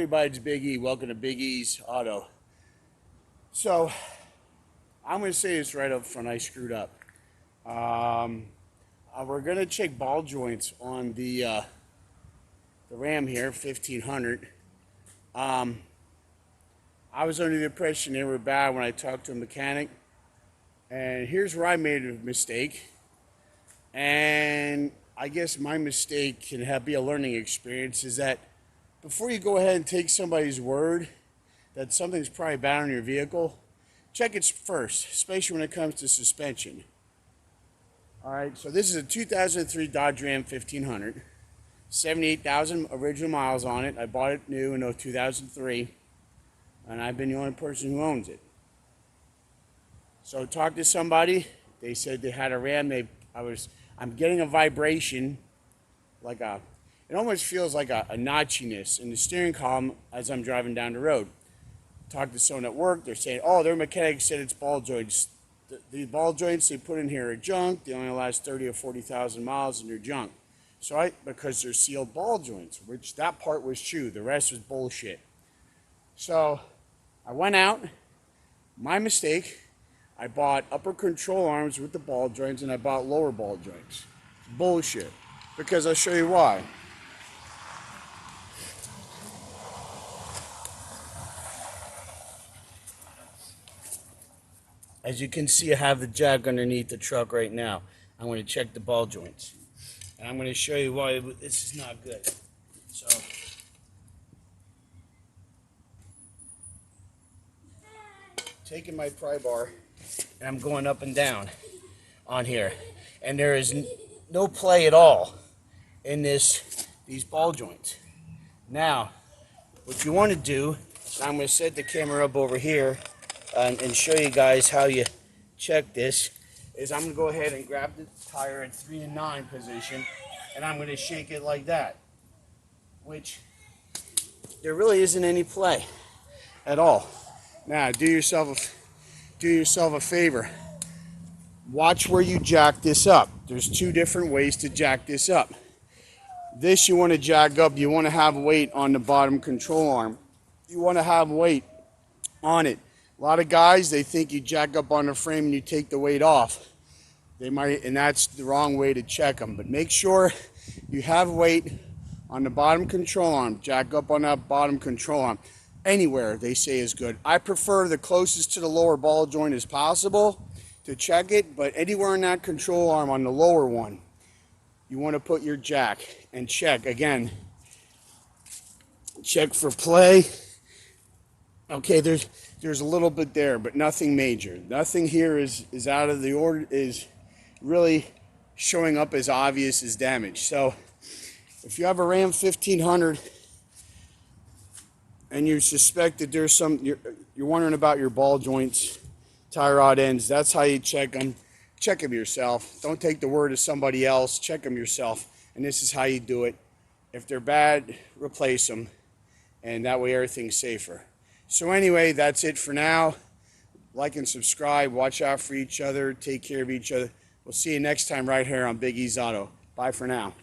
everybody, it's Big E. Welcome to Big E's Auto. So, I'm going to say this right up front. I screwed up. We're going to check ball joints on the Ram here, 1500. I was under the impression they were bad when I talked to a mechanic. And here's where I made a mistake. And I guess my mistake can be a learning experience, is that before you go ahead and take somebody's word that something's probably bad on your vehicle, check it first, especially when it comes to suspension. All right, so this is a 2003 Dodge Ram 1500, 78,000 original miles on it. I bought it new in 2003, and I've been the only person who owns it. So talked to somebody. They said they had a Ram. I'm getting a vibration, it almost feels like a notchiness in the steering column as I'm driving down the road. Talked to someone at work. They're saying, oh, their mechanic said it's ball joints. The ball joints they put in here are junk. They only last 30 or 40,000 miles and they're junk. Because they're sealed ball joints, which that part was true. The rest was bullshit. So I went out. My mistake. I bought upper control arms with the ball joints and I bought lower ball joints. Bullshit. Because I'll show you why. As you can see, I have the jack underneath the truck right now. I'm going to check the ball joints. And I'm going to show you why this is not good. So, taking my pry bar, and I'm going up and down on here. And there is no play at all in these ball joints. Now, what you want to do, I'm going to set the camera up over here and show you guys how you check this, is I'm going to go ahead and grab the tire at 3 and 9 position, and I'm going to shake it like that, which there really isn't any play at all. Now, do yourself a favor. Watch where you jack this up. There's two different ways to jack this up. This you want to jack up, you want to have weight on the bottom control arm. You want to have weight on it. A lot of guys, they think you jack up on the frame and you take the weight off. And that's the wrong way to check them. But make sure you have weight on the bottom control arm. Jack up on that bottom control arm. Anywhere, they say, is good. I prefer the closest to the lower ball joint as possible to check it, but anywhere in that control arm on the lower one, you want to put your jack and check. Again, check for play. Okay, there's a little bit there, but nothing major. Nothing here is out of the order, is really showing up as obvious as damage. So if you have a Ram 1500 and you suspect that there's you're wondering about your ball joints, tie rod ends, that's how you check them. Check them yourself. Don't take the word of somebody else. Check them yourself. And this is how you do it. If they're bad, replace them. And that way everything's safer. So anyway, that's it for now. Like and subscribe. Watch out for each other. Take care of each other. We'll see you next time right here on Big E's Auto. Bye for now.